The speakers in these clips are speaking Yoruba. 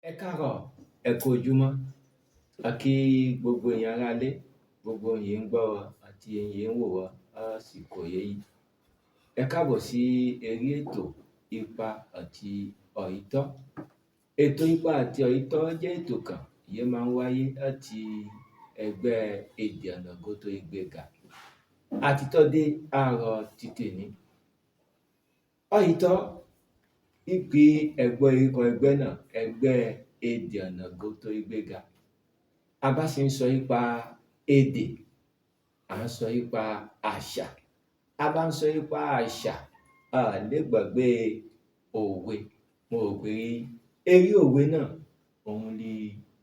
Ẹ káàárọ̀, ẹ kú ojúmọ́. A kí gbogbo èèyàn ará ilé, gbogbo ẹ̀yin ń gbọ́ wa àti ẹ̀yin ń wò wá lásìkò yìí. Ẹ káàbọ̀ sí orí ètò Ipa àti Òtítọ́. Ètò Ipa àti Òtítọ́ jẹ́ ètò kan ìyẹn máa ń wáyé láti ẹgbẹ́ Èdè Ọ̀nàgótó Ìgbéga. Àtítọ́ dé àárọ̀ ti tèmi. Òtítọ́ ìpè ẹgbẹ́ ikọ̀ ẹgbẹ́ náà, ẹgbẹ́ Èdè Ọ̀nàgótó Ìgbéga. A bá ṣe ń sọ nípa èdè, à ń sọ nípa àṣà. A bá ń sọ nípa àṣà, a lè gbàgbé òwe. Mo rò pé eré òwe náà òun ni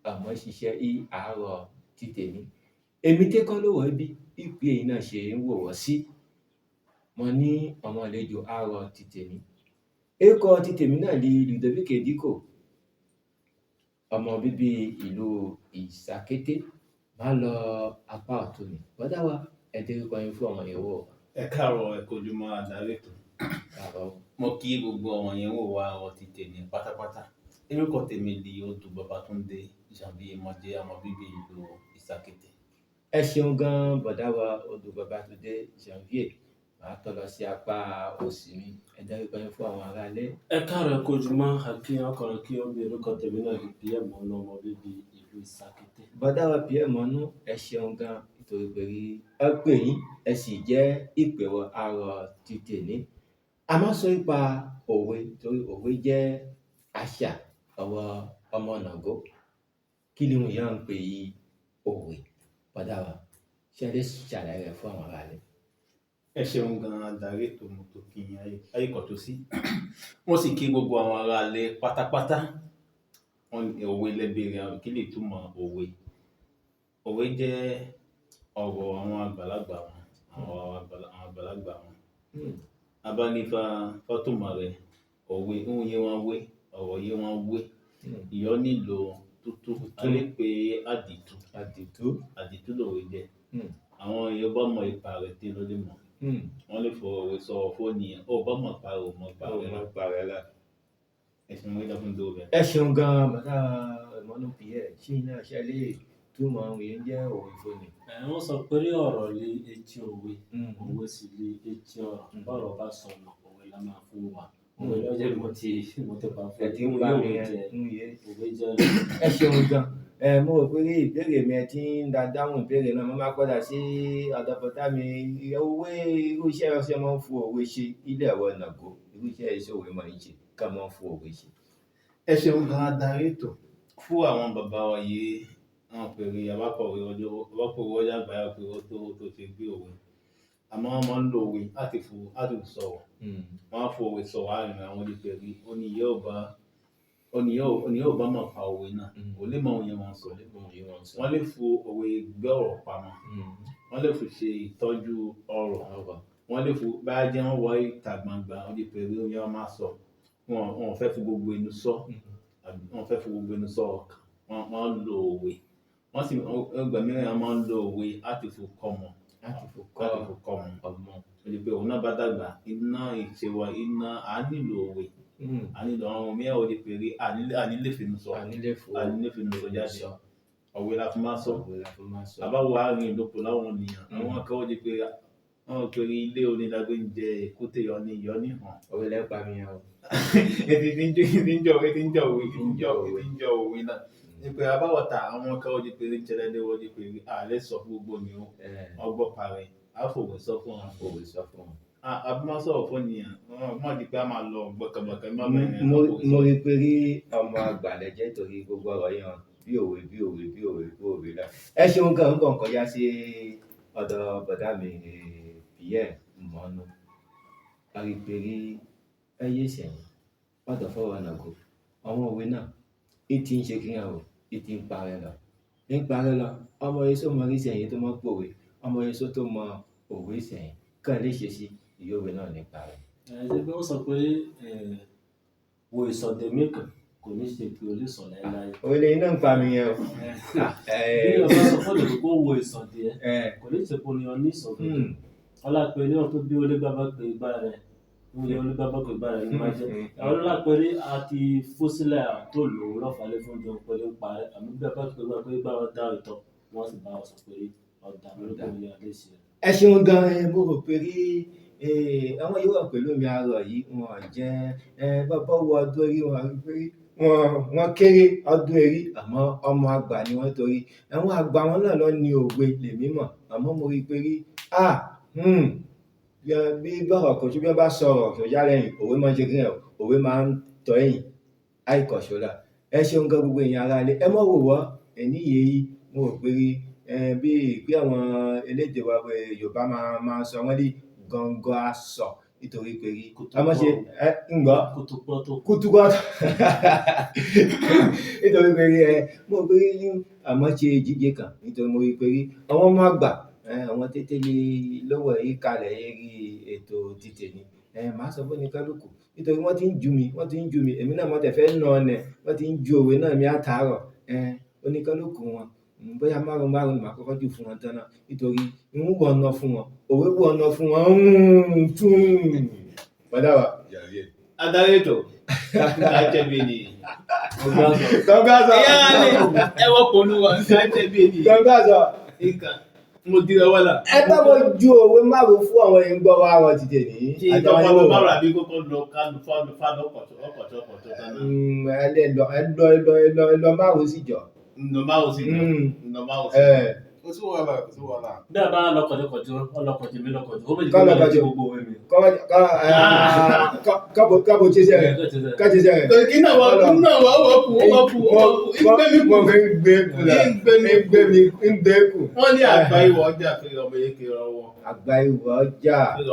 àmọ́ ṣiṣẹ́ ní àárọ̀ ti tèmi. Èmi tẹ́kọ́ ló wọ̀ bí ìpè yìí náà ṣe ń wò wọ́ sí. Mo ní ọmọ àlejò àárọ̀ ti tèmi. Orúkọ ti tèmi náà ni Ludovic Dikko, ọmọ bíbí ìlú Ìsàkété. Máa lọ apá ọ̀tún mi. Bọ́dá wa, ẹ dárúkọ yín fún ọmọ yẹn wò. Ẹ káàárọ̀, ẹ kú ojúmọ́ adarí ètò. Káàárọ̀. Mo kí gbogbo ọmọ yẹn wò wá ọ̀rọ̀ ti tèmi pátápátá. Orúkọ tèmi ni Odù Babátúndé Janvier, mo jẹ́ ọmọ bíbí ìlú Ìsàkété. Ẹ ṣeun gan bọ̀dá wa Odù Babátúndé Janvier. Màá tọ́ lọ sí apá òsì mi. Ẹ dárúkọ yín fún àwọn ará ilé. Ẹ káàárọ̀, ẹ kú ojúmọ́, àkí ọkọ̀rọ̀ kí ó bí orúkọ tèmi náà di PM Mọ́nú, ọmọ bíbí ìlú Ìsàkété. Bọ́dá wa PM Mọ́nú, ẹ ṣeun gan nítorí pé ẹ pè yín, ẹ sì jẹ́ ìpè wọ àárọ̀ ti tèmi. A máa sọ nípa òwe torí òwe jẹ́ àṣà ọwọ́ ọmọ Nàgó. Kí ni wọ́n yàn ń pè yí òwe? Bọ́dá wa, ṣé ẹ lè ṣàlàyé rẹ̀ fún àwọn ará ilé? Ẹ ṣeun gan adarí ètò, mo tó kí yín ayíkọ̀ tó sí. Wọ́n sì kí gbogbo àwọn ará ilé pátápátá. Òwe lẹ́bẹ̀rẹ̀ kí lè túmọ̀ òwe. Òwe jẹ́ ọ̀rọ̀ àwọn àgbàlagbà wọn, àwọn àgbàlagbà wọn. Abánífá fọ́tùmọ̀ rẹ̀, òwe ń yé wọn wé, ọ̀rọ̀ yé wọn wé. Ìyọ́ nílò tútù, a lè pe àdìtú. Àdìtú lòwe jẹ́. Àwọn èèyàn bá mọ ipa rẹ̀ tí ló lè mọ̀. Wọ́n lè fọ òwe sọ fóònù yẹn. Ó bá mọ̀ pa rẹ̀, ò mọ̀ pa rẹ̀ lá. Ẹ̀sìn wọ́n dákún tó bẹ̀. Ẹ ṣeun gan bọ̀dá Mọ́nú Pierre. Ṣé iná ṣe lè túmọ̀ àwọn èèyàn jẹ́ òwe fóònù? Wọ́n sọ pé ọ̀rọ̀ lé etí òwe, òwe sì lé etí ọ̀rọ̀. Bọ́rọ̀ bá sọnù, òwe la máa fún wa. Òwe lọ́jọ́ mo ti pa fún ẹ ti ń bá mi yé. òwe jẹ́. Ẹ ṣeun gan. Mo rò pé ìbéèrè mi ẹ ti ń dáhùn ìbéèrè náà. Mo máa padà sí ọ̀dọ̀ bọ̀dá mi. Òwe irú iṣẹ́ ọṣẹ máa ń fún òwe ṣe ilé ẹ̀rọ Nàgó. Irú iṣẹ́ iṣẹ́ òwe máa ń ṣe ká máa ń fún òwe ṣe. Ẹ ṣeun gan adarí ètò. Fún àwọn bàbá wa yìí, wọ́n pèrè àbápọ̀wé ọjà àgbáyà pé ó tó ṣe gbé òwe. Àmọ́ wọ́n máa ń lo òwe láti sọ̀rọ̀. Wọ́n á fò òwe sọ̀rọ̀ àárín àwọn olùpẹ̀rí. Ó ní yóò bá mọ̀ pa òwe náà. Kò lè mọ òun yẹn wọn sọ. Wọ́n lè fò òwe gbé ọ̀rọ̀ pamọ́. Wọ́n lè fi ṣe ìtọ́jú ọ̀rọ̀. Wọ́n lè fò bá jẹ́ wọ́n wọ ìta gbangba olùpẹ̀rí ó yẹ wọ́n máa sọ. Wọ́n fẹ́ fi gbogbo ẹnu sọ. Wọ́n fẹ́ fi gbogbo ẹnu sọ ọ̀kan. Wọ́n lo òwe. Wọ́n sì ọgbà mìíràn máa ń lo òwe láti fi kọ́ wọn. Olùpẹ̀ òun náà bá dàgbà, iná ìṣèwà iná á nílò òwe. A nílò àwọn mìíràn olùpẹ̀rí a nílé fínú sọ. Jáde. Òwe la fi máa sọ. Àbáwọ̀ àárín ìlòpọ̀ láwọn ènìyàn. Àwọn akẹ́wọ́ di pé wọ́n pèrè ilé onídàgbé ń jẹ èkúté yọ ní hàn. Òwe lẹ́pa mi yẹn o. Ètí ń jọ òwe náà. Nípa àbáwọ̀ta àwọn akẹ́wọ́ di pé ń jẹlẹ́dẹ́ wọ́n di pé àlẹ́ sọ fún gbogbo ni ọgbọ́ parẹ́. A fòwe sọ fún wọn. Àbí máa sọ̀rọ̀ fún ènìyàn. Wọ́n di pé a máa lọ gbọ̀kàngbọ̀kàn. Mo rí pé rí ọmọ àgbàlẹ̀ jẹ́ torí gbogbo ọ̀rọ̀ yẹn bí òwe náà. Ẹ ṣeun gan nǹkan kọjá sí ọ̀dọ̀ bọ̀dá mi Pierre Mọ́nú. A rí pé rí ẹyẹ sẹ́yìn ọ̀dọ̀ fọwọ́ Nàgó. Àwọn òwe náà ìtì ń ṣe kí hàn o, ìtì ń parẹ́ lọ. Ọmọ èso mọ rí sẹ́yìn tó mọ́ pòwe. Ọmọ èso tó mọ òwe sẹ́yìn kàn lè ṣe sí ìyówe náà nípa rẹ̀. Ṣé bí wọ́n sọ pé wo ìsọdẹ mẹ́kàn kò ní ṣe pé o lè sọ láéláé. Òwe iná ń pa mi yẹn o. Bí ọba sọ fún òdòdó kó wo ìsọdẹ kò ní ṣe pé o ní ìsọdẹ. Ọlá pé ní ọ̀tún bí olé gbàgbọ́ pé igbá rẹ̀ Oúnjẹ onígbàgbọ́ kò gbára ẹni máa jẹ́. Àwọn ọlọ́lápẹ̀rẹ̀ àti fósílẹ̀ tó lò ó lọ́fàálẹ̀ fún oúnjẹ pẹ̀lú ń parẹ́. Àmì bí ọba pé gbà pé bá wọn dá ìtọ́, wọ́n sì bá wọn sọ pé ọ̀dà lórúkọ ní alẹ́ sí. Ẹ ṣeun gan mo rò pé rí àwọn yóò wà pẹ̀lú mi àárọ̀ yìí wọn jẹ́ bàbá wo ọdún orí wọn pé wọ́n kéré ọdún orí àmọ́ ọmọ àgbà ni wọ́n torí àwọn àgbà wọn náà lọ ní òwe lèmi mọ̀ àmọ́ mo rí pé rí bí bọ̀rọ̀ kò tún bí wọ́n bá sọ̀rọ̀ kò yá lẹ́yìn òwe máa ń ṣe kíni òwe máa ń tọ́ ẹ̀yìn àìkọ̀ṣọ́lá. Ẹ ṣeun gan gbogbo èèyàn ara ilé ẹ mọ̀ wò wọ́ ẹ̀ní yìí mo rò pé rí bí ìpín àwọn elédè wa Yorùbá máa sọ wọ́n ní gọ́ngọ́ aṣọ nítorí pé rí àmọ́ ṣe ńgbọ́ kútúpọ̀ nítorí pé rí mo rò pé rí àmọ́ ṣe jíjẹ kan nítorí mo rí pé rí àwọn ọmọ àgbà àwọn tètè lè lọ́wọ́ yìí kalẹ̀ rí ètò títẹ̀ ni màá sọ fún ní kálukú nítorí wọ́n ti ń ju mi èmi náà mo tẹ̀ fẹ́ nà ọ́nẹ̀ wọ́n ti ń ju òwe náà mi àtàárọ̀ oníkálukú wọn bóyá márùn ni màá kọ́kọ́ jù fún wọn tán náà nítorí ń wọ̀ ọ̀nà fún wọn òwe wọ̀ ọ̀nà fún wọn tún padà wà. Adarí ètò ajẹ́bí ni. Gọ́ngàzọ̀. Ẹ wọ́n pọ̀lú wa ajẹ́bí ni. Gọ́ngàzọ̀. Mo di ọwọ́ là. Ẹ bá mo ju òwe márùn fún àwọn èèyàn gbọ́ wa wọn ti tẹ̀ ní. Ṣé ìjọba ló márùn àbí kókó lọ kálù fádọ́ ọkọ̀tọ̀ tán náà. Ẹ lọ márùn sí jọ. Nọ̀bá ò sí jọ. Kò sí wàhálà. Bí a bá lọ́kọ̀jọ́ ọlọ́kọ̀jọ́ mi lọ́kọ̀jọ́ ó méjì kó lọ́kọ̀ gbogbo òwe mi. Kábò ṣiṣẹ́ rẹ̀ káṣiṣẹ́ rẹ̀. Kí náà wọ́n kú. Ìgbé kù. Wọ́n ní àgbá ìwọ̀ ọjà fèrè ọmọ kékeré ọwọ́. Àgbá ìwọ̀ ọjà fèrè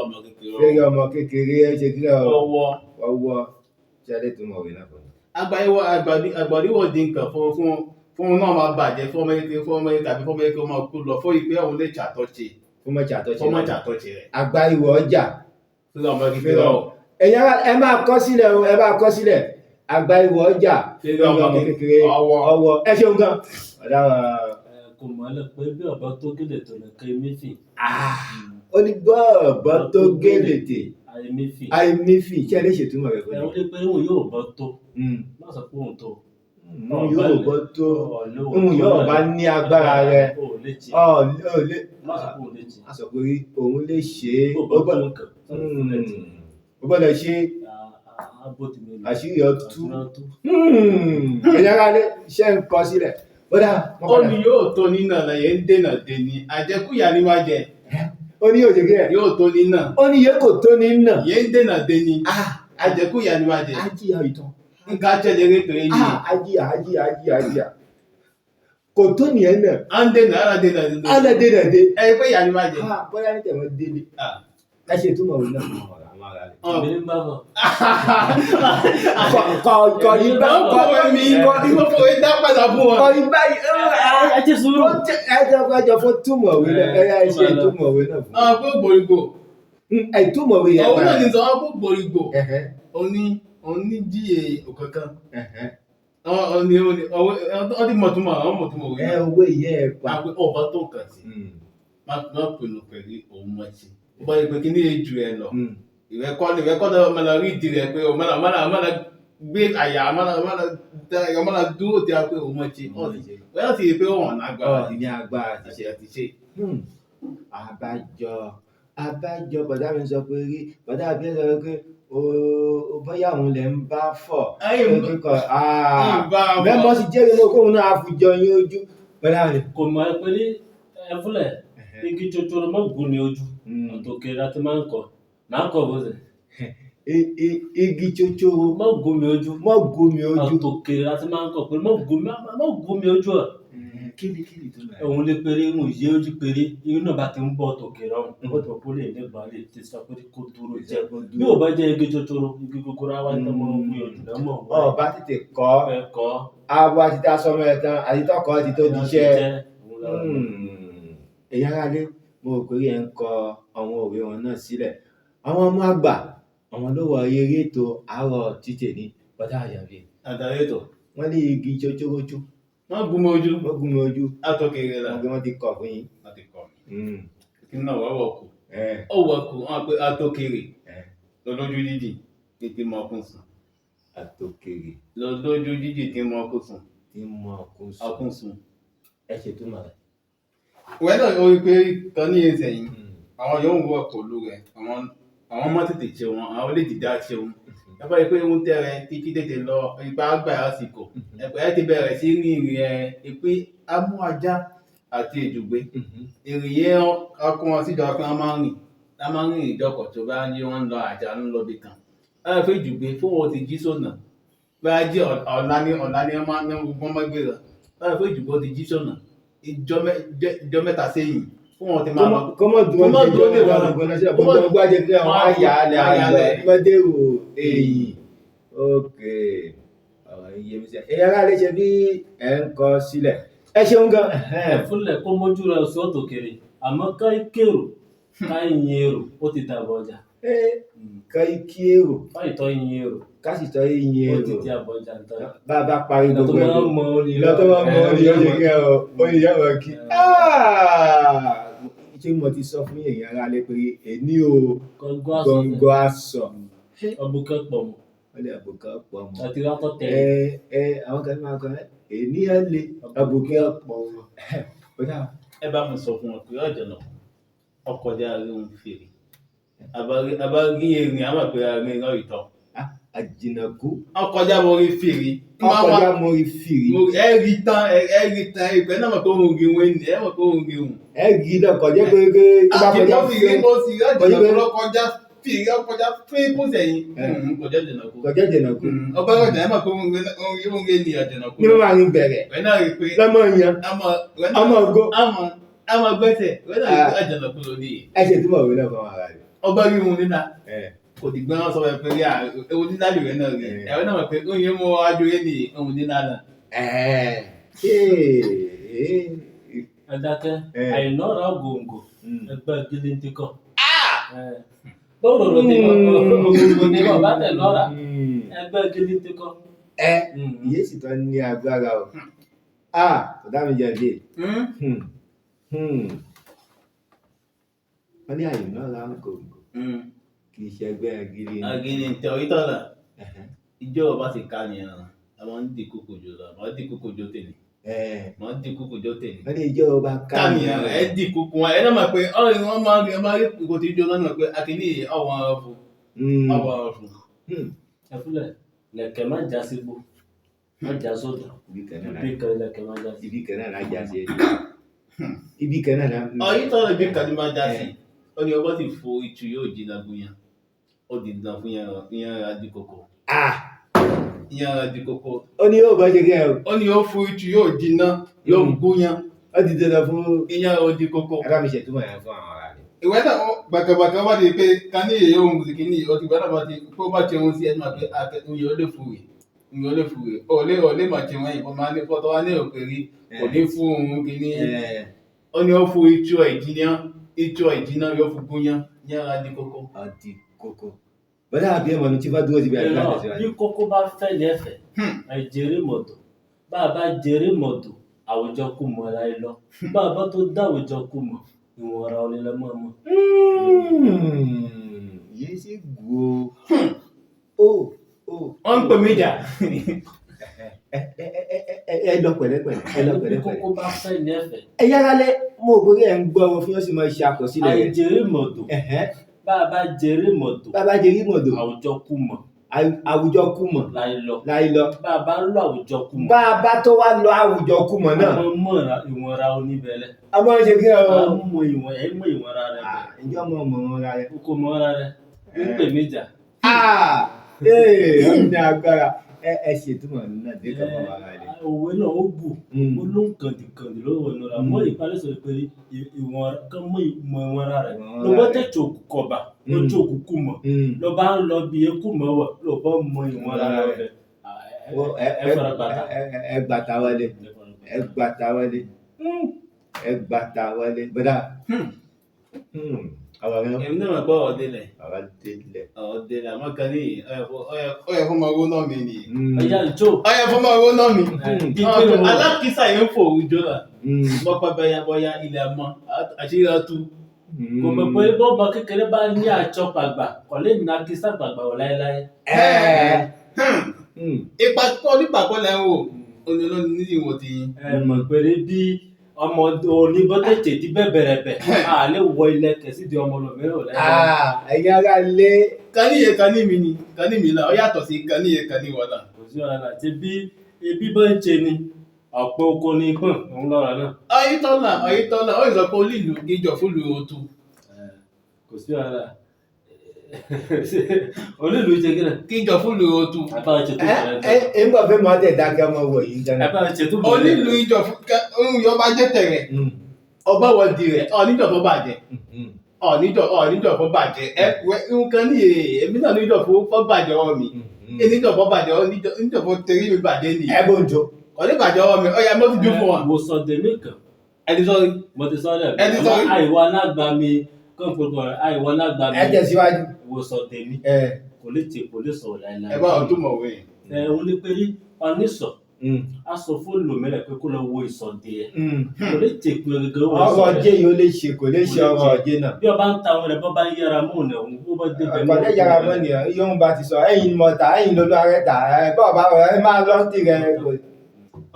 ọmọ kékeré ṣe kí ọwọ́ ṣe adé tó mọ̀ wí náà fún mi. Àgbàdìwọ̀ di nǹkan fún náà máa bàjẹ́ fún ọmọ kékeré tàbí fún ọmọ kékeré máa kú lọ fún ìpé àwọn olè ṣàtọ́ṣe. Fún mọ́ ṣàtọ́ṣe rẹ̀. Àgbá ìwọ̀ ọjà fèrè ọmọ kékeré ọwọ́. Ẹ̀yin ẹ máa kọ sílẹ̀ ẹ bá kọ sílẹ̀ àgbá ìwọ̀ ọjà fèrè ọmọ kékeré ọwọ́. Ẹ ṣeun gan. Kò mọ̀lẹ́ pé bí ọ̀bọ tó gèlè tó lè kẹ́ méfì. Ó ní bọ́ọ̀bọ tó gèlètè àìmífì ṣé ẹ lè ṣètúmọ̀ rẹ̀ fún mi. Ẹ wọ́n ní pé òun yóò bọ́ tó má sọ pé òun tó. Òun yóò bọ́ tó òun yóò bá ní agbára rẹ̀ má sọ pé òun lè ṣe. a sọ pé òun lè ṣe é ó gbọ́dọ̀ ṣe àṣírí ọtú ẹ̀yà ara lé iṣẹ́ ń kọ sílẹ̀. Ó ní yóò tó nínà lẹ́yìn ń dènà dèní àjẹkúyà ní máa jẹ. Ó ní yóò ṣe kí ẹ̀. Yóò tó nínà. Ó ní yẹ kò tó nínà. Yẹn ń dènà dèní àjẹkúyà ní máa jẹ. Ajíyà ìtàn. Nǹkan àtẹ̀lé rétò yìí. Ajíyà. Kò tó nìyẹn náà. À ń dènà Ala dènà dé. Ẹ pé ìyá ni máa jẹ. Bóyá ní tẹ̀wọ́n délé. Ẹ ṣe túmọ̀ òun náà fún àwọn ará rẹ̀. Èmi ní bá bọ̀. Ìfọ̀fọ̀ dá padà fún wọn. Kọ̀rí báyìí. Ẹ jẹ́ sùúrù. Ẹjọ́ fún túmọ̀ òwe náà. Ẹ ṣe túmọ̀ òwe náà fún. Àwọn pé gbòrígbò. Ẹ túmọ̀ òwe yẹn. Òun náà ní sọ wọ́n pé gbòrígbò. Oní jíye òkankan. Ọdí mọ̀túnmọ̀ àwọn mọ̀túnmọ̀ òwe. Owó ìyẹ́ ẹ̀ pa. Àwọn ọba tó kàn sí. Má pinnu pẹ̀lú òun mọ̀ sí. Ó bá yẹ pé kí ní èjù ẹ lọ. Ìrẹ́kọ́ ọmọ lọ rí ìdí rẹ̀ pé ọmọ gbé àyà ọmọ dúró tí a pé òun mọ̀ sí. Wọ́n ti rí pé wọ́n lágbára. Ní agbára ti ṣe. Àbájọ bọ̀dá mi sọ pé rí bọ̀dá mi sọ pé bóyá òun lè ń bá fọ̀. Mẹ́mọ́ sì jẹ́ ìwọ̀n kóhun náà àfùjọ yín ojú. Kò mọ̀ ẹ pé ní ẹfúnlẹ̀ igi tòtòrò mọ́ gùn ní ojú àtòkè láti máa ń kọ̀ bó ṣe. Igi tòtòrò mọ́ gùn mi ojú àtòkè láti máa ń kọ̀ pé mọ́ gùn mi ojú ọ̀. Kíni tó máa. Òun lè péré ń yé ojú péré irú náà bá ti ń bọ̀ tòkè rọrùn ó tó kó lè nígbà lè ti sọ pé kó dúró jẹ́ bí ò bá jẹ́ igi tòtòrò igi gogoro àwa ń tọmọ ogun ojú náà mọ̀ wọ́n. Ọba tètè kọ́ abo àti tá a sọmọ ẹ̀ tán àti tọkọ ti tó di iṣẹ́. Èyí ara lé mo rò pé ẹ ń kọ àwọn òwe wọn náà sílẹ̀. Àwọn ọmọ àgbà àwọn ló wọ eré ètò àárọ̀ títẹ̀ ní bọ́dá àyàbí. Àdarí ètò. Wọ́n ní igi tsótsórótsó. Wọ́n gún mi ojú. Àtòkèrè la. Wọ́n ti kọ̀ fún yín. Wọ́n ti kọ̀. Kí náà wọ́n wọ̀ kù. Ó wọ̀ kù wọ́n pe àtòkèrè. lọ́lójú dídì títí mọ ọkùn sùn. àtòkèrè Lọ́lójú dídì tí mọ ọkùn sùn. tí mọ Ọkùn sùn. ẹ ṣètúmọ̀ rẹ̀. Ìwé náà ó rí pé kan ní ẹsẹ̀ yìí àwọn yóò wọ pẹ̀lú rẹ̀ àwọn mọ́ tètè ṣe wọn àwọn lè dìdá ṣe wọn. Ẹ bá rí pé ń tẹ́rẹ títí tètè lọ ipa àgbà àsìkò ẹ ti bẹ̀rẹ̀ sí ní ìrìn ẹ̀ pé amú ajá àti èjùgbé ìrìn yẹn ọkùnrin wọn síjọ pé wọ́n máa ń rìn ìjọkọ̀ tó bá ní wọ́n ń lọ àjà ń lọ bí kan. Ẹ fẹ́ èjùgbé fún wọn ti jí sọ́nà bá jẹ́ ọ̀la ni wọ́n máa ń gbọ́n mọ́gbé rẹ̀. Ẹ fẹ́ èjùgbé ti jí sọ́nà ìjọ mẹ́ta sẹ́yìn fún wọn ti máa lọ. kọ́mọ̀ dúró lè wà lọ́gbọ́n náà ṣe àbúgbọ́n gbájẹ́ pé àwọn àyàlẹ̀ àyàlẹ̀ mọ́déwò èyí ókè ọ̀rọ̀ iye mi sẹ́ ẹ̀yà ara lè ṣe bí ẹ̀ ń kọ sílẹ̀ ẹ ṣeun gan. Ẹ̀fúnlẹ̀ kó mójú rẹ̀ sí òtòkèrè àmọ́ ká kérò ká yin èrò ó ti dàbọ̀ ọjà. ká kí èrò Fáìtọ́ yin èrò ká sì tọ́ yin ó èrò ti di àbọ̀ ọjà ń tán. bá a bá parí Ìlọ tó gbogbo máa ń mọ orí ìlọ tó máa ń mọ orí oúnjẹ kí ẹ ọ oyin yẹn wọ kí. ṣé mo ti sọ fún èèyàn ara lé pé èní o gọ̀ǹgọ̀ aṣọ ọbùkẹ́ pọ̀ mọ́ wọ́n lè àbùkẹ́ pọ̀ mọ́ àti rátọ́ tẹ̀lé. àwọn kan máa kọ́ èní ẹ̀ lé àbùkẹ́ pọ̀ mọ́. Ẹ bá mi sọ fún wọn pé ọ̀jọ̀ náà ọkọ̀ dé àárín òun fèrè àbárí erin àmọ̀ pé àárín náà ìtọ̀. àjìnàkú Ọkọjá mo rí fèrè. ọkọjá mo rí fìrí Ẹ̀rí tán ìpẹ́ náà mọ̀ pé òun rí wọn ní ẹ̀ mọ̀ pé òun rí wọn. ẹ̀gì náà kọjá pé tó bá kọjá fèrè mo sì rájìnà lọ́kọjá fèrè ọkọjá fún kó sẹ́yìn. Kọjá jìnàkú. kọjá jìnàkú Ọba ọjà ẹ̀ mọ̀ pé òun rí ní àjìnàkú. ní wọ́n máa ń bẹ̀rẹ̀ Ẹ̀ náà rí pé lọ́mọ yan ọmọ ògo àmọ̀ gbẹ́sẹ̀ ẹ̀ náà rí pé àjìnàkú ló ní. ẹ ṣe túmọ̀ òwe náà fún ara rẹ̀. Ọba rí wọn nínà. Kò dìgbà wọn sọ pé ewu nínà lè rẹ náà rí ẹ̀rọ náà mọ̀ pé oyin mú wájú rẹ ní ohun nínà náà. Ẹ dákẹ́ àìnọ́ra gòǹgò ẹgbẹ́ gíléńtì kan. Bọ́ọ̀lù ló ti gbogbo ní ọba tẹ̀ lọ́ra ẹgbẹ́ gíléńtì kan. Iye sì tán ní agbára o. Ọ̀dà mi jẹ́ ilé. Wọ́n ní àìnọ́ra gòǹgò kì í ṣe ẹgbẹ́ gírí. Agini tẹ orí tọ́lá ìjọba bá ti ká nìyẹn àwọn ń di kókò jò lọ àwọn di kókò jò tèmi. Wọ́n di kókò jò tèmi. Wọ́n ní ìjọba ká nìyẹn ẹ di kókò wọn ẹ náà mọ̀ pé ọ̀rẹ́ wọn máa rí kókò tí ìjọba náà pé akíní ọ̀wọ́n ọ̀fun. Ẹ̀fúnlẹ̀ lẹ̀kẹ̀ má já sígbó má já sódò ibi kan lẹ̀kẹ̀ má já sí. Ibi kan náà lájà sí ẹni. Ibi kan náà. Ọ̀yí tọ́lá ibi kan ní máa já sí. Ó ní ọgbọ́n ti fo ìtù yóò jìnnà bóyá. Ó di dandan fún yẹn ra di kókó. Yẹn ra di kókó. Ó ní yóò bá ṣe kí ẹ o. Ó ní ó fún ìtù yóò jìnnà yóò gbóyàn. Ó di dandan fún. Yẹn ra di kókó. Ẹ bá mi ṣètúmọ̀ yẹn fún àwọn ará rẹ̀. Ìwé náà gbàgbàgbà bá di pé ká ní èyí ohun sì kìíní ọtí ìwé náà bá ti kó bá ti ohun sí ẹnu àti akẹ́kọ̀ọ́ yóò lè fúre. Yóò lè fúre. Ó lè máa ti wọ́n yìí. Ó máa ní fọ́tọ́ wá ní òkèrí. Kò ní fún òun kìíní. Ó ní ó fún ìtù ìjìnà yóò fún gbóyàn. Yẹn ra di kókó. Àdì kókó. Bọ́dá àbí ẹ̀mọ̀ ní tí bá dúró ti bẹ̀rẹ̀ láti ṣe wáyé. Bí kókó bá fẹ́ ní ẹ̀fẹ̀ àìjèrè mọ̀tò bá a bá jèrè mọ̀tò àwùjọ kù mọ́ ara ẹ lọ bá a bá tó dá àwùjọ kù mọ́ ìwọ̀n ara onílẹ̀ mọ́ ọmọ. Yé sí gbò ó. Wọ́n ń pè mí jà. Ẹ lọ pẹ̀lẹ́pẹ̀lẹ́. Bí kókó bá fẹ́ ní ẹ̀fẹ̀. Ẹ yára lé mo rò pé ẹ̀ ń gbọ́ ọ fún yóò sì máa ṣe àkọsílẹ̀ rẹ̀. Àìjèrè mọ̀tò bá a bá jèrè mọ̀tò Bàbá jẹ rí mọ̀dọ̀. àwùjọ kù mọ́ Àwùjọ kú mọ̀ láì lọ. bá a bá lọ àwùjọ kù mọ́. Bá a bá tó wá lọ àwùjọ kú mọ̀ náà. àwọn mọ̀ ìwọ̀n ara oníbẹ̀lẹ̀. A máa ń ṣe kí ẹ o. àwọn mọ̀ ìwọ̀n ara rẹ̀ bẹ̀. Ǹjọ́ mọ̀ mọ̀ ra rẹ̀. kókó mọ́ ara rẹ̀ ń pè mí jà. Ọ̀hún ní agbára. Ẹ ṣètúmọ̀ náà dé kan mọ́ ara rẹ̀. Òwe náà ó bù ó ló ń kàndìkàndì lọ́wọ́ ìnura mọ́ ìparí sọ pé ìwọ̀n kan mọ́ ìwọ̀n ara rẹ̀ ló bá tẹ̀tù òkú kọba lójú òkú kù mọ̀ ló bá ń lọ bí ekú mọ̀ wọ̀ ló bá mọ ìwọ̀n ara rẹ̀ ẹ fara gbàtà. Ẹ gbàtà wọlé. Ẹ gbàtà wọlé. Ẹ gbàtà wọlé. Bọ́dà. Àwọn ọ̀rẹ́ Èmi náà mọ̀ pé ọ̀dẹ́lẹ̀. àwọn délẹ̀. Ọ̀dẹ́lẹ̀ àmọ́ kan ní ọ̀yẹ̀ fún ọmọ owó náà mi nìyí. ẹ̀yà ìjó Ọ̀yẹ̀ fún ọmọ owó náà mi. kíkéré Alákìísà yẹn ń fò òjò náà. Bọ́pá bẹ́yà bọ́yá ilẹ̀ mọ́ àṣírí ọtú kò mọ̀ pé bọ́ọ̀mọ kékeré bá ní àjọpàgbà kò lè nà kí sàgbàgbà wọ̀ láéláé. ipa kọ́ nípa kọ́ lẹ́ ń wò olólùní ní ìwò ti yín. ẹ mọ̀ pé bí ọmọ oníbọ́tẹ̀tẹ̀ ti bẹ̀rẹ̀ a lè wọ ilẹ̀ kẹ̀sí di ọmọ lòmíràn láéláé. ẹ̀yin ará ilé. kaníye kaní mi ni kaní mi la ó yàtọ̀ sí kaníye kaní wọ́n la. kò sí ọ̀rọ̀ náà ti bí ebi bá ń ṣe ni ọ̀pọ̀ oko ní pọ̀n òun lọ́ra náà. ọyítọ́lá ó sọ pé olílù gíjọ fúlù otu. kò sí ọ̀rọ̀ náà olílù ṣe kí náà. gíjọ fúlù otu. àbára ṣètò ìṣẹ̀lẹ̀. ẹ ń bọ̀ fẹ́ mọ́ tẹ̀ dákẹ́ ọmọ wọ̀ yìí dáná. àbára ṣètò ìṣẹ̀lẹ̀. olílù ìjọ ohun yọ bá jẹ́ tẹ̀rẹ̀ ọba wọ di rẹ̀ ọ̀níjọ fún bàjẹ́ ọ̀níjọ fún bàjẹ́ nǹkan ní èmi náà níjọ fún bàjẹ́ ọwọ́ mi níjọ fún bàjẹ́ níjọ fún tẹ̀rí mi bàjẹ́ nìyí. ẹ bó ń jọ. ọ̀ní bàjẹ́ ọwọ́ mi ọ̀yà mọ́tò dún fún wa. mo sọ dèmí kan. ẹni sọ mo ti sọ dẹ̀ ẹni sọ àìwá alágbá mi kàn fún àìwá alágbá mi. ẹ tẹ̀síwájú. mo sọ dèmí kò lè sọ̀rọ̀ láéláé. ẹ bá ọdún mọ̀wé. òun ní pé onísọ̀ a sọ fún lòmíràn pé kó lọ wo ìsọ̀dé ẹ̀ kò lè tè pé gẹ́gẹ́ wọ́n ọrọ̀ ajé yìí ó lè ṣe kò lè ṣe ọrọ̀ ajé náà. bí ọba ń ta àwọn rẹ̀ bọ́ bá ń yára mọ́ ọ̀nà òun bó bá débẹ̀ ọ̀pọ̀ tẹ́ yára mọ́ nìyẹn yóò bá ti sọ ẹ̀yin mọ̀ta ẹ̀yin lolú arẹ́ tà ẹ̀ bọ́ọ̀ bá rẹ̀ ẹ máa lọ́ sí rẹ̀.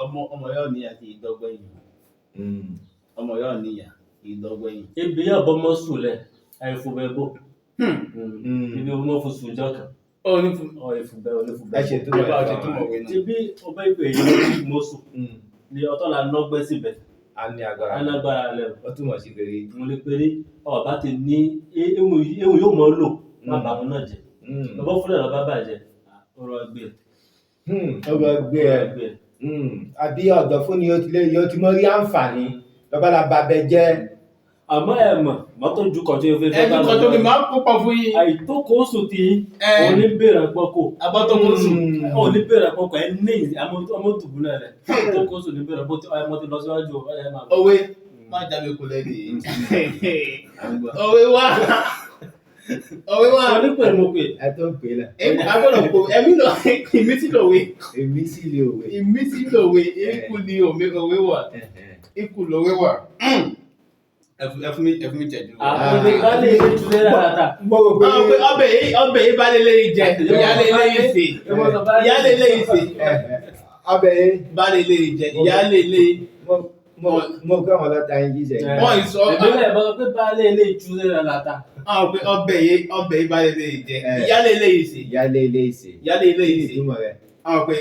ọmọ yóò ní àti ìdọ́gbẹ́yìn ọmọ yóò níyà ìdọ́gbẹ́yìn. ebi yóò bọ́ mọ́ sùn lẹ̀ àìfòbẹ̀ bò ibi ọmọ fún sùn jọ kan ìfúbẹ̀ ẹ ṣe tó mọ̀wé náà. ti bí ọba ìpè yìí mo sùn ni ọ̀tọ̀ la nọ́gbẹ́ síbẹ̀ a ní agbára alágbára lẹ̀ ó túmọ̀ sí pé mo lè péré ọba ti ní ewu yóò mọ́ lò má bàa wọn náà jẹ ọba fúnlẹ̀ lọ́ba bàjẹ́ ọrọ̀ ẹgbẹ́ ọrọ̀ ẹgbẹ́ àbí ọ̀dọ̀ fún ni yóò ti mọ rí àǹfààní lọ́ba la bàbẹ jẹ́. àmọ́ ẹ mọ̀ mọ́tò ju kọ̀tún yóò fẹ́ ẹni kan tó ní máa ń kópa fún yín. àìtókò oṣù tí oníbèrè pọ́kò abọ́tọ́kọ oṣù. oníbèrè pọ́kò ẹ ní ọmọ tùbú náà rẹ̀ àìtókò oṣù níbèrè bó ti ọmọ ti lọ síwájú ẹ máa bọ̀. òwe má jáde kó lẹ́nu òwe wá òwe wá. sọ ní pẹ̀lú mo pè. ẹ tó ń pè é la. agbọ́dọ̀ kó ẹ̀mí lọ ìmísí lòwe. ìmísí lè òwe. ìmísí lòwe ikú ni òwe wà ikú lòwe wà. ẹfun mi jẹjú. àwọn ìgbà lè ṣe ìtúlẹ̀ dáadáa. mo rò pé ọbẹ̀ yìí bá lélẹ́yìn jẹ ìyá lélẹ́yìn sè ìyá lélẹ́yìn sè ọbẹ̀ yìí bá lélẹ́yìn jẹ ìyá lélẹ́yìn. mo gbọ́ wọn lọ́ta yín jíjẹ. wọ́n ì sọ ìbílẹ̀ bọ́ pé bá lè ìtúlẹ̀ dáadáa. ọbẹ̀ yìí bá lélẹ́yìn jẹ ìyá lélẹ́yìn sè ìyá lélẹ́yìn sè. ìyá lélẹ́yìn sè. ìtumọ̀ rẹ̀. àwọn pé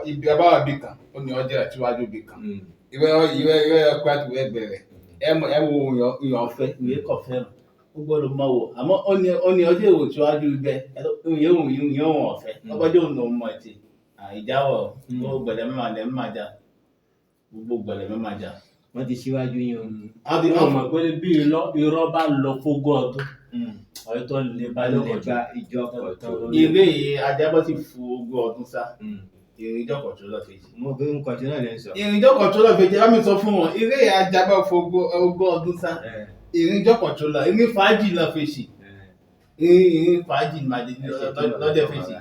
ibi abáwá bí kan ó ní ọjọ́ àtiwájú bí kan ìwé ọkọ̀ àti ìwé ẹgbẹ̀rẹ̀ ẹ wo ìyàn ọ̀fẹ́ ìwé kọ̀fẹ́ ó gbọ́dọ̀ máa wò àmọ́ ó ní ọjọ́ ìwò tíwájú ibẹ̀ ìyẹn òun ọ̀fẹ́ ọgbọ́dọ̀ òun lòun mọ̀ ẹ̀tì ìjáwọ̀ gbogbo gbẹ̀lẹ̀ mẹ́màjà gbogbo gbẹ̀lẹ̀ mẹ́màjà. wọ́n ti ṣíwájú yín o. wọ́n mọ̀ pé bí irọ́ bá lọ fógún ọdún ọ̀rẹ́ tó lè bá lọ́kọ̀ọ́jọ́ ìjọkọ̀ tó. ìwé ajábọ̀ ti fu ogún ọdún sá ìrìnjọkọ̀ tó lọ fèjì. mo fi ń kọjú náà lẹ́nu sọ. ìrìnjọkọ̀ tó lọ fèjì bá mi sọ fún wọn eré ajábọ̀ fún ogún ọdún sá ìrìnjọkọ̀ tó lọ ìrìn fàájì lọ fèjì ìrìn fàájì màdì lọ́dẹ fèjì.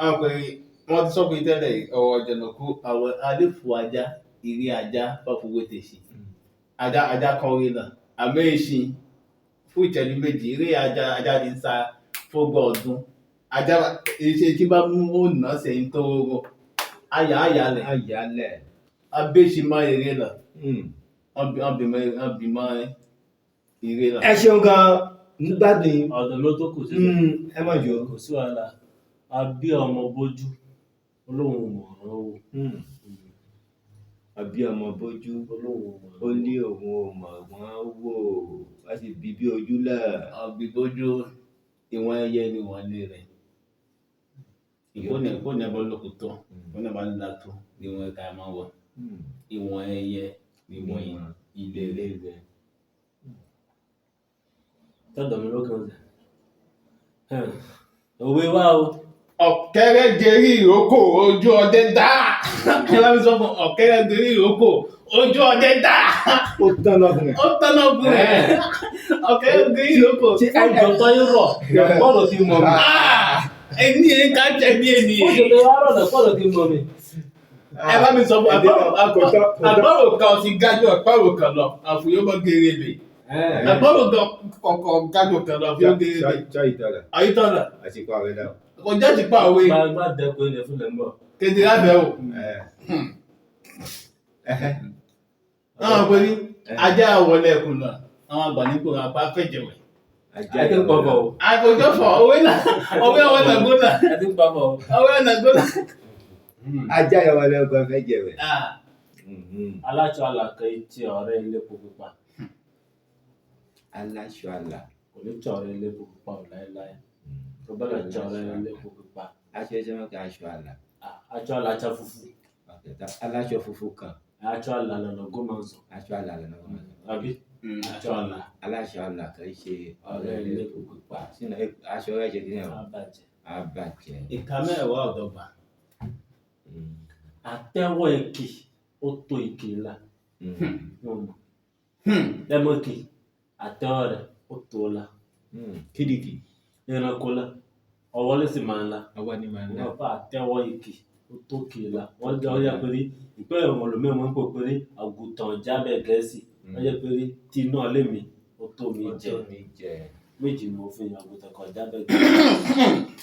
àwọn pé wọ́n ti sọ pé tẹ́lẹ̀ ọ̀rọ̀ jẹ̀nàkú àwọn àléfò ajá ìrí ajá fọ́fúwé tèṣì ajá kọrí náà àmọ́ èṣì fún ìtẹ́lú méjì eré ajá ti ń sá fógbọ́ ọdún ajá èṣe tí bá mú ònà sẹ́yìn tó rọrọ ayálẹ̀ abéṣi máa eré là ọbìmọ̀ eré là. ẹ ṣeun gan nígbàdùn. ọ̀dọ̀ ló tó kù sí ẹ mọ̀ jù. kò sí wàhálà a bí ọmọ bójú olóhùn mọ̀ràn o. àbí ọmọ bójú ó ní òun ò mọ̀ wọ́n wò wá sì bí bí ojú lẹ̀. àbí bójú ìwọ̀n ẹyẹ ni wọ́n lé rẹ̀ ìkóni ẹbọ lóko tó ìkóni ẹbọ ńlá tó ni wọ́n ká máa wọ̀ ìwọ̀n ẹyẹ ni wọ́n ilé rẹ̀. tọ́dọ̀ mi lókè ọ̀sẹ̀ òwe wá o. ọ̀kẹ́rẹ́ gerí ìrókò ojú ọdẹ dá ẹ bá mi sọ fún ọ̀kẹ́rẹ́ gerí ìrókò ojú ọdẹ dá. ó tán lọ́kùnrin. ọ̀kẹ́rẹ́ gerí ìrókò. ọjọ́ tó yín rọ̀ bọ́ọ̀lù ti mọ̀ mi. ẹni yẹn ká jẹ bí ẹni ó ṣe lè wá rọ̀dọ̀ bọ́ọ̀lù ti mọ̀ mi. ẹ bá mi sọ fún àbárò kan ti gájú àpárò kan lọ àfòyọ́mọ́ gèrè lè Ẹ̀gbọ́n gan kọ̀ọ̀kan kájọ kan lọ fi ó dé Sọ ìtọ́lá ayítọ́lá. àti pa ọ̀rẹ́ náà. Kò jẹ́ ti pa òwe Má dẹ́kun ilẹ̀ fún lẹ́mbọ̀. kéde lábẹ́ o. Àwọn pé ní ajá wọlé ẹkùn náà, àwọn àgbà nípò apá fẹ̀jẹ̀wẹ̀. Ẹ ti ń pọ̀ bọ̀ o. Àkójọ fọ̀ òwe náà, òwe àwọn ẹ̀nàgbó náà, Ẹ ti ń pọ̀ bọ̀ o. òwe ẹ̀nàgbó náà. Ajá yẹn wọlé ọgbọ́n fẹ́ jẹ̀wẹ̀. Aláṣọ àlàkẹ́ tí ọ̀rẹ́ elépo pupa. Aláṣọ àlà. Kò ní tí ọ̀rẹ́ elépo pupa ò láéláé. Tó bá lọ tí ọ̀rẹ́ elépo pupa. Aṣọ ẹsẹ̀ wọn kì í aṣọ àlà. Aṣọ àlàṣà fufu. Aláṣọ funfun kan. Aṣọ àlà lọ́nà gómìnà. Aṣọ àlà lọ́nà wọn. Àbí? Aṣọ àlà. Aláṣọ àlà kì í ṣe ọ̀rẹ́ elépo pupa. Sínú aṣọ rẹ̀ ṣe kí ni ọ̀? Abàjẹ́. Abàjẹ́. Ìka mẹ́wàá ọ̀dọ́gba. Àtẹ́wọ́ èkì ó tó ìkì ńlá. Ẹmọ èkì àtẹ́wọ́ rẹ̀ ó tó la. Kídìkì. Ẹranko la. Ọwọ́ ló sì máa ń la. Ọwọ́ ni màá ń lọ. Wọ́n fà àtẹ́wọ́ èkì ó tó kì í la. Wọ́n jẹ́ ọyá péré. Ìpẹ́ ìwọ̀n lòmí wọn ń pò péré àgùntàn jábẹ̀ Gẹ̀ẹ́sì. Wọ́n jẹ́ péré tí iná lé mi ó tó mi jẹ. Méjì mo fi àgùntàn kan jábẹ̀ Gẹ̀ẹ́sì.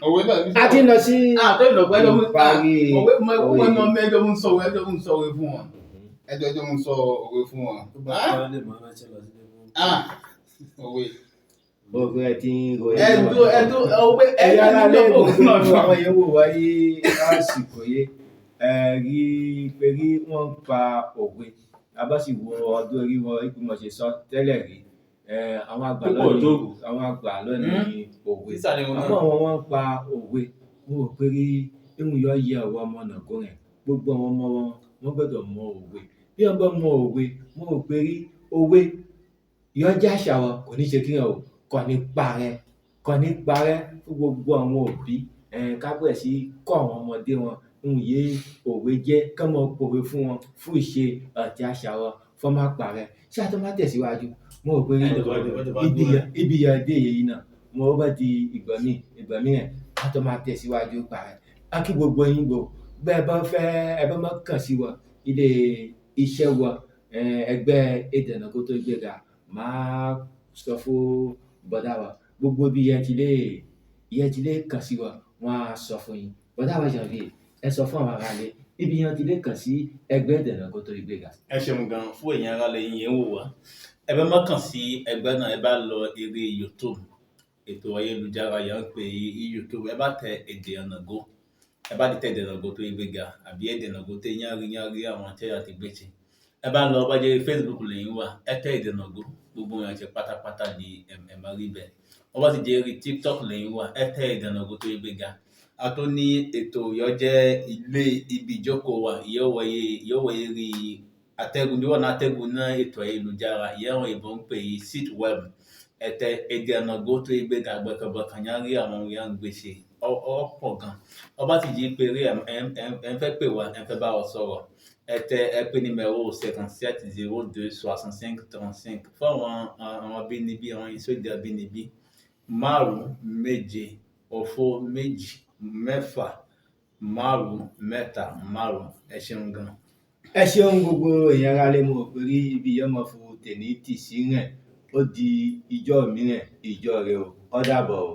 Òwe náà ní A ti lọ sí àtọ́ ìlọ̀pọ̀ ẹjọ́ mú ìparí òwe mọ́ ẹjọ́ mú sọ òwe ẹjọ́ mú sọ òwe fún wọn. Ẹjọ́ mú sọ òwe fún wọn. Wọ́n lè máa ránṣẹ́ lọ sílé fún. Òwe. gbogbo ẹ ti ń ro Ẹ̀dùn òwe ẹ̀yà ẹ̀dùn alẹ́ ìjọba òwe náà gbogbo àwọn yẹn wò wáyé lásìkò yé rí pé rí wọ́n ń pa òwe abá sì wo ọdún orí wọn ìgbìmọ̀ ṣe sọ tẹ́lẹ̀ rí àwọn àgbà lónìí òwe Sísàlẹ̀ wọn náà. àmọ́ wọn ń pa òwe wọn ò pé rí ihun yọ yẹ ọwọ́ ọmọ nàgó rẹ̀ gbogbo àwọn ọmọ wọn gbọ́dọ̀ mọ òwe bí wọ́n bá mọ òwe wọn ò pé rí òwe yọjá àṣà wọn kò ní ṣe kí wọn o kò ní parẹ́ fún gbogbo àwọn òbí kábẹ̀ sí kọ́ àwọn ọmọdé wọn ń yé òwe jẹ́ kán mọ pòwe fún wọn fún ìṣe àti àṣà wọn fún má parẹ́ ṣé àtọ́ má tẹ̀síwájú mo rò pé ibi yẹn dé èyí náà mo bá di ìgbà míì àtọ́ má tẹ̀síwájú parẹ́ á kí gbogbo yín gbò bẹ́ẹ̀ bá fẹ́ ẹ bá má kàn sí wọn ilé iṣẹ́ wọn ẹgbẹ́ Èdè Ìnàgó tó gbéga máa sọ fún bọ́dá wa gbogbo bí ìyẹn ti lè kàn sí wa wọ́n á sọ fún yín bọ́dá wa Janvier ẹ sọ fún àwọn aráalé ibi ìyẹn ti lè kàn sí ẹgbẹ́ Èdè Ìnàgó tó gbéga. Ẹ ṣeun gan fún èèyàn ara lẹ́yìn yẹn wò wá ẹ bá má kàn sí ẹgbẹ́ náà ẹ bá lọ eré YouTube ètò ayélujára yẹn ń pè YouTube ẹ bá tẹ Èdè Ìnàgó ẹ bá tẹ Èdè Ìnàgó tó gbéga àbí Èdè Ìnàgó tó yánrí àwọn tẹ́yà ti gbé ti ẹ bá lọ bá jẹ́ Facebook lẹ́yìn wà ẹ tẹ Èdè Ìnàgó gbogbo yẹn ti pátápátá di ẹ máa rí bẹ́ẹ̀ wọ́n bá ti jẹ́ rí TikTok lẹ́yìn wà ẹ tẹ Èdè Ìnàgó tó gbéga a tó ní ètò yọ jẹ́ ilé ibi ìjókòó wa ìyọ́wọ̀ye rí atẹ́gùn bí wọ́n náà atẹ́gùn náà ètò ayélujára ìyẹ́wọ̀n ìbọn ń pè yí sit web ẹ tẹ Èdè Ìnàgó tó gbéga gbẹ̀kẹ̀gbẹ̀kàn yẹn rí àwọn yẹn ń gbèsè ọ̀pọ̀ gan wọ́n bá ti jí pé rí ẹ ń fẹ́ pè wá ẹ ń fẹ́ bá ọ sọ̀rọ̀ ẹ pè numéro 57 02 65 35 fún àwọn abínibí àwọn ìsọdẹ abínibí 5 7 òfo 2 mẹ́fà 5 3 5 ẹ ṣeun gan. ẹ ṣeun gbogbo èèyàn ara lè mọ̀ pé rí ibi yẹn mọ̀ fún tèmi tì sí rẹ̀ ó di ìjọ mìíràn ìjọ rẹ̀ ó dàbọ̀ o.